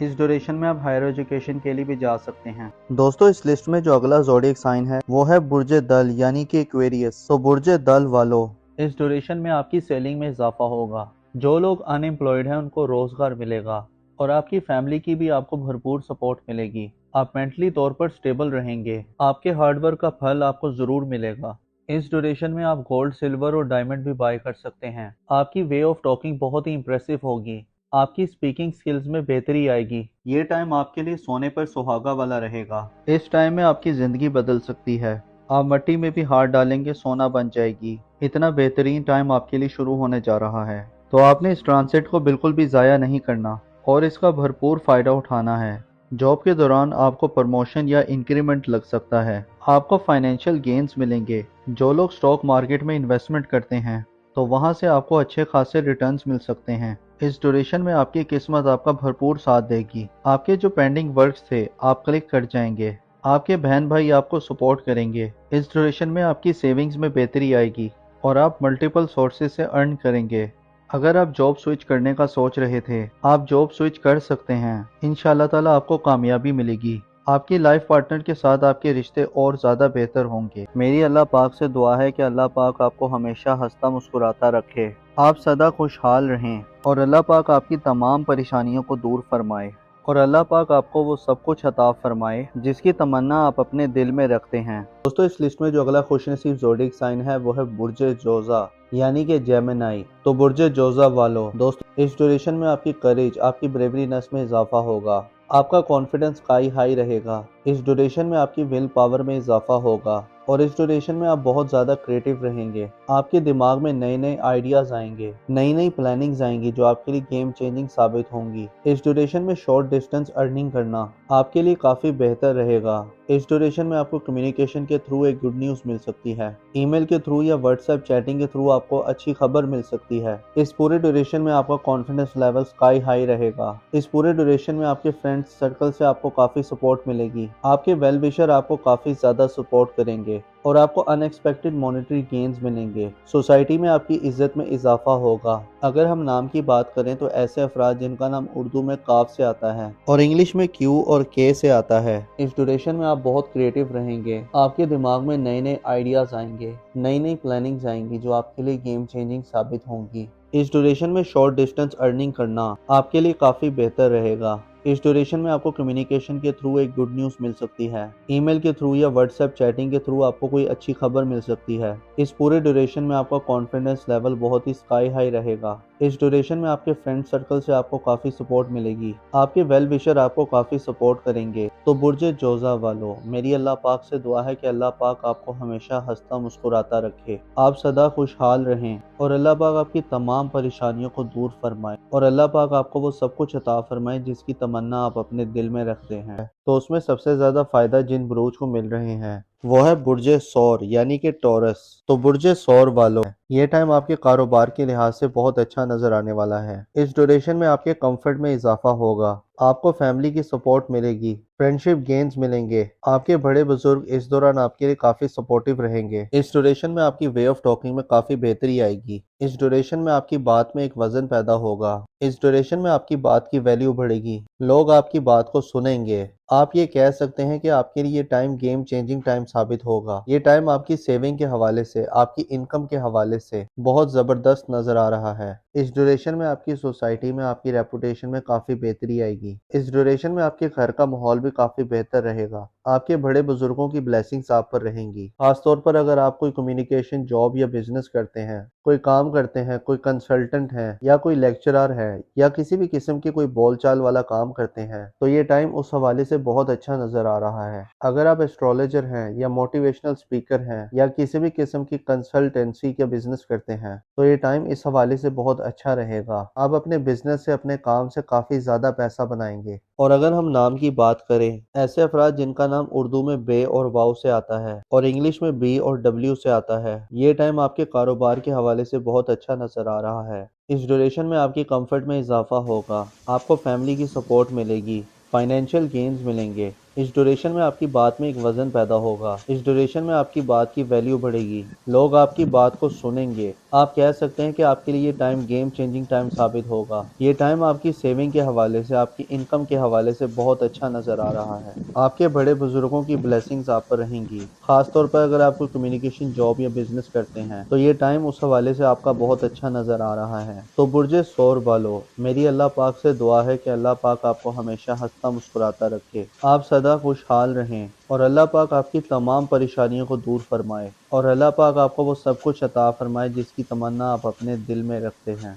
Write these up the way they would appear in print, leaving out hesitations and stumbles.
اس duration میں آپ higher education کے لیے بھی جا سکتے ہیں۔ دوستو اس لسٹ میں جو اگلا زوڈیک سائن ہے وہ ہے برج دل یعنی کہ ایکویریس۔ تو برج دل والو اس ڈیوریشن میں آپ کی سیلنگ میں اضافہ ہوگا۔ جو لوگ ان ایمپلائڈ ہیں ان کو روزگار ملے گا اور آپ کی فیملی کی بھی آپ کو بھرپور سپورٹ ملے گی۔ آپ مینٹلی طور پر سٹیبل رہیں گے۔ آپ کے ہارڈ ورک کا پھل آپ کو ضرور ملے گا۔ اس ڈیوریشن میں آپ گولڈ، سلور اور ڈائمنڈ بھی بائی کر سکتے ہیں۔ آپ کی وے آف ٹاکنگ بہت ہی امپریسو ہوگی۔ آپ کی سپیکنگ سکلز میں بہتری آئے گی۔ یہ ٹائم آپ کے لیے سونے پر سہاگا والا رہے گا۔ اس ٹائم میں آپ کی زندگی بدل سکتی ہے۔ آپ مٹی میں بھی ہاتھ ڈالیں گے سونا بن جائے گی۔ اتنا بہترین ٹائم آپ کے لیے شروع ہونے جا رہا ہے۔ تو آپ نے اس ٹرانزٹ کو بالکل بھی ضائع نہیں کرنا اور اس کا بھرپور فائدہ اٹھانا ہے۔ جاب کے دوران آپ کو پروموشن یا انکریمنٹ لگ سکتا ہے۔ آپ کو فائنینشیل گینز ملیں گے۔ جو لوگ سٹاک مارکیٹ میں انویسٹمنٹ کرتے ہیں تو وہاں سے آپ کو اچھے خاصے ریٹرنز مل سکتے ہیں۔ اس ڈیوریشن میں آپ کی قسمت آپ کا بھرپور ساتھ دے گی۔ آپ کے جو پینڈنگ ورکس تھے آپ کلک کر جائیں گے۔ آپ کے بہن بھائی آپ کو سپورٹ کریں گے۔ اس ڈیوریشن میں آپ کی سیونگز میں بہتری آئے گی اور آپ ملٹیپل سورسز سے ارن کریں گے۔ اگر آپ جاب سوئچ کرنے کا سوچ رہے تھے آپ جاب سوئچ کر سکتے ہیں۔ انشاءاللہ تعالی آپ کو کامیابی ملے گی۔ آپ کی لائف پارٹنر کے ساتھ آپ کے رشتے اور زیادہ بہتر ہوں گے۔ میری اللہ پاک سے دعا ہے کہ اللہ پاک آپ کو ہمیشہ ہنستا مسکراتا رکھے، آپ سدا خوشحال رہیں اور اللہ پاک آپ کی تمام پریشانیوں کو دور فرمائے اور اللہ پاک آپ کو وہ سب کچھ عطا فرمائے جس کی تمنا آپ اپنے دل میں رکھتے ہیں۔ دوستو اس لسٹ میں جو اگلا خوش نصیب زوڈیک سائن ہے وہ ہے برج جوزا یعنی کہ جیمنائی۔ تو برج جوزا والو دوستو اس ڈیوریشن میں آپ کی کریج، آپ کی بریورینس میں اضافہ ہوگا۔ آپ کا کانفیڈنس ہائی رہے گا۔ اس ڈیوریشن میں آپ کی ول پاور میں اضافہ ہوگا اور اس ڈیوریشن میں آپ بہت زیادہ کریٹیو رہیں گے۔ آپ کے دماغ میں نئے آئیڈیاز آئیں گے، نئی پلاننگز آئیں گی جو آپ کے لیے گیم چینجنگ ثابت ہوں گی۔ اس ڈیوریشن میں شارٹ ڈسٹنس ارننگ کرنا آپ کے لیے کافی بہتر رہے گا۔ اس ڈیوریشن میں آپ کو کمیونیکیشن کے تھرو ایک گڈ نیوز مل سکتی ہے۔ ای میل کے تھرو یا واٹس ایپ چیٹنگ کے تھرو آپ کو اچھی خبر مل سکتی ہے۔ اس پورے ڈیوریشن میں آپ کا کانفیڈنس لیول ہائی رہے گا۔ اس پورے ڈیوریشن میں آپ کے فرینڈ سرکل سے آپ کو کافی سپورٹ ملے گی۔ آپ کے ویل وشر آپ کو کافی زیادہ سپورٹ کریں گے اور آپ کو ان ایکسپیکٹڈ مانیٹری گینز ملیں گے۔ سوسائٹی میں آپ کی عزت میں اضافہ ہوگا۔ اگر ہم نام کی بات کریں تو ایسے افراد جن کا نام اردو میں کاف سے آتا ہے اور انگلش میں کیو اور کے سے آتا ہے، اس ڈیوریشن میں آپ بہت کریٹیو رہیں گے۔ آپ کے دماغ میں نئے آئیڈیاز آئیں گے، نئی پلاننگز آئیں گی جو آپ کے لیے گیم چینجنگ ثابت ہوں گی۔ اس ڈیوریشن میں شارٹ ڈسٹنس ارننگ کرنا آپ کے لیے کافی بہتر رہے گا۔ اس ڈیوریشن میں آپ کو کمیونیکیشن کے تھرو ایک گڈ نیوز مل سکتی ہے۔ ای میل کے تھرو یا واٹس ایپ چیٹنگ کے تھرو آپ کو کوئی اچھی خبر مل سکتی ہے۔ اس پورے ڈیوریشن میں آپ کا کانفیڈنس لیول بہت ہی ہائی رہے گا۔ اس ڈیوریشن میں آپ کے فرینڈ سرکل سے آپ کو کافی سپورٹ ملے گی۔ آپ کے ویل وشر آپ کو کافی سپورٹ کریں گے۔ تو برج جوزا والو میری اللہ پاک سے دعا ہے کہ اللہ پاک آپ کو ہمیشہ ہنستا مسکراتا رکھے، آپ سدا خوشحال رہیں اور اللہ پاک آپ کی تمام پریشانیوں کو دور فرمائے اور اللہ پاک آپ کو وہ سب کچھ عطا فرمائے جس کی تمنا آپ اپنے دل میں رکھتے ہیں۔ تو اس میں سب سے زیادہ فائدہ جن بروج کو مل رہے ہیں وہ ہے برج سور یعنی کہ ٹورس۔ تو برج سور والو یہ ٹائم آپ کے کاروبار کے لحاظ سے بہت اچھا نظر آنے والا ہے۔ اس ڈیوریشن میں آپ کے کمفرٹ میں اضافہ ہوگا۔ آپ کو فیملی کی سپورٹ ملے گی، فرینڈشپ گینز ملیں گے۔ آپ کے بڑے بزرگ اس دوران آپ کے لیے کافی سپورٹیو رہیں گے۔ اس ڈیوریشن میں آپ کی وے آف ٹاکنگ میں کافی بہتری آئے گی۔ اس ڈیوریشن میں آپ کی بات میں ایک وزن پیدا ہوگا۔ اس ڈیوریشن میں آپ کی بات کی ویلیو بڑھے گی، لوگ آپ کی بات کو سنیں گے۔ آپ یہ کہہ سکتے ہیں کہ آپ کے لیے یہ ٹائم گیم چینجنگ ٹائم ثابت ہوگا۔ یہ ٹائم آپ کی سیونگ کے حوالے سے، آپ کی انکم کے حوالے سے بہت زبردست نظر آ رہا ہے۔ اس ڈیوریشن میں آپ کی سوسائٹی میں آپ کی ریپوٹیشن میں کافی بہتری آئے گی۔ اس ڈیوریشن میں آپ کے گھر کا ماحول بھی کافی بہتر رہے گا۔ آپ کے بڑے بزرگوں کی بلیسنگز آپ پر رہیں گی، خاص طور پر اگر آپ کوئی کمیونیکیشن جاب یا بزنس کرتے ہیں، کوئی کام کرتے ہیں، کوئی کنسلٹنٹ ہے یا کوئی لیکچرر ہے یا کسی بھی قسم کی کوئی بول چال والا کام کرتے ہیں تو یہ ٹائم اس حوالے سے بہت اچھا نظر آ رہا ہے۔ اگر آپ ایسٹرولوجر ہیں یا موٹیویشنل سپیکر ہیں یا کسی بھی قسم کی کنسلٹنسی کا بزنس کرتے ہیں تو یہ ٹائم اس حوالے سے بہت اچھا رہے گا۔ آپ اپنے بزنس سے، اپنے کام سے کافی زیادہ پیسہ بنائیں گے۔ اور اگر ہم نام کی بات کریں، ایسے افراد جن کا نام اردو میں بے اور واو سے آتا ہے اور انگلش میں بی اور ڈبلیو سے آتا ہے، یہ ٹائم آپ کے کاروبار کے حوالے سے بہت اچھا نظر آ رہا ہے۔ اس ڈیوریشن میں آپ کی کمفرٹ میں اضافہ ہوگا، آپ کو فیملی کی سپورٹ ملے گی، فائنینشیل گینز ملیں گے۔ اس ڈیوریشن میں آپ کی بات میں ایک وزن پیدا ہوگا۔ اس ڈیوریشن میں آپ کی بات کی ویلیو بڑھے گی، لوگ آپ کی بات کو سنیں گے۔ آپ کہہ سکتے ہیں کہ آپ کے لیے یہ ٹائم گیم چینجنگ ٹائم ثابت ہوگا۔ یہ ٹائم آپ کی سیونگ کے حوالے سے، آپ کی انکم کے حوالے سے بہت اچھا نظر آ رہا ہے۔ آپ کے بڑے بزرگوں کی بلیسنگز آپ پر رہیں گی، خاص طور پر اگر آپ کوئی کمیونیکیشن جاب یا بزنس کرتے ہیں تو یہ ٹائم اس حوالے سے آپ کا بہت اچھا نظر آ رہا ہے۔ تو برج ثور والو، میری اللہ پاک سے دعا ہے کہ اللہ پاک آپ کو ہمیشہ ہنستا مسکراتا رکھے، آپ سدا خوشحال رہیں، اور اللہ پاک آپ کی تمام پریشانیوں کو دور فرمائے، اور اللہ پاک آپ کو وہ سب کچھ عطا فرمائے جس کی تمنا آپ اپنے دل میں رکھتے ہیں۔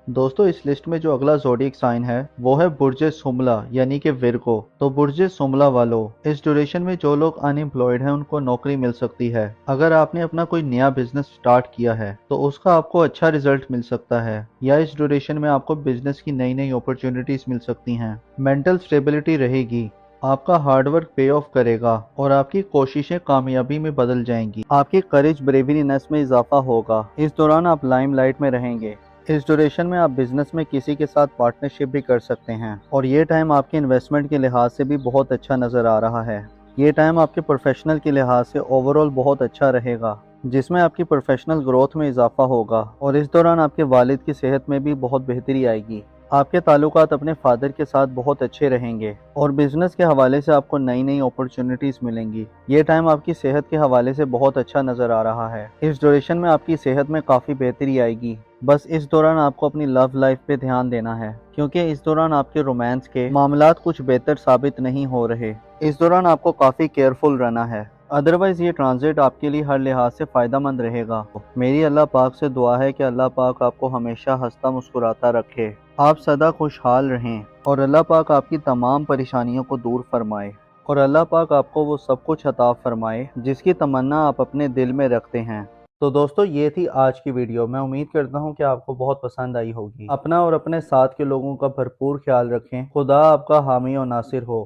دوستو اس لسٹ میں جو اگلا زوڈیک سائن ہے وہ ہے برج سملا یعنی کہ ورگو۔ تو برج سملا والو، اس ڈیوریشن میں جو لوگ ان ایمپلائڈ ہیں ان کو نوکری مل سکتی ہے۔ اگر آپ نے اپنا کوئی نیا بزنس سٹارٹ کیا ہے تو اس کا آپ کو اچھا رزلٹ مل سکتا ہے، یا اس ڈیوریشن میں آپ کو بزنس کی نئی نئی اپرچونٹیز مل سکتی ہیں۔ مینٹل سٹیبلٹی رہے گی، آپ کا ہارڈ ورک پے آف کرے گا اور آپ کی کوششیں کامیابی میں بدل جائیں گی۔ آپ کی کریج بریورینس میں اضافہ ہوگا، اس دوران آپ لائم لائٹ میں رہیں گے۔ اس ڈیوریشن میں آپ بزنس میں کسی کے ساتھ پارٹنرشپ بھی کر سکتے ہیں، اور یہ ٹائم آپ کے انویسٹمنٹ کے لحاظ سے بھی بہت اچھا نظر آ رہا ہے۔ یہ ٹائم آپ کے پروفیشنل کے لحاظ سے اوورال بہت اچھا رہے گا، جس میں آپ کی پروفیشنل گروتھ میں اضافہ ہوگا، اور اس دوران آپ کے والد کی صحت میں بھی بہت بہتری آئے گی۔ آپ کے تعلقات اپنے فادر کے ساتھ بہت اچھے رہیں گے، اور بزنس کے حوالے سے آپ کو نئی نئی اپرچونٹیز ملیں گی۔ یہ ٹائم آپ کی صحت کے حوالے سے بہت اچھا نظر آ رہا ہے۔ اس ڈیوریشن میں آپ کی صحت میں کافی بہتری آئے گی، بس اس دوران آپ کو اپنی لو لائف پہ دھیان دینا ہے، کیونکہ اس دوران آپ کے رومانس کے معاملات کچھ بہتر ثابت نہیں ہو رہے۔ اس دوران آپ کو کافی کیئرفل رہنا ہے، ادروائز یہ ٹرانزٹ آپ کے لیے ہر لحاظ سے فائدہ مند رہے گا۔ میری اللہ پاک سے دعا ہے کہ اللہ پاک آپ کو ہمیشہ ہنستا مسکراتا رکھے، آپ سدا خوشحال رہیں، اور اللہ پاک آپ کی تمام پریشانیوں کو دور فرمائے، اور اللہ پاک آپ کو وہ سب کچھ عطا فرمائے جس کی تمنا آپ اپنے دل میں رکھتے ہیں۔ تو دوستو یہ تھی آج کی ویڈیو، میں امید کرتا ہوں کہ آپ کو بہت پسند آئی ہوگی۔ اپنا اور اپنے ساتھ کے لوگوں کا بھرپور خیال رکھیں، خدا آپ کا حامی و ناصر ہو۔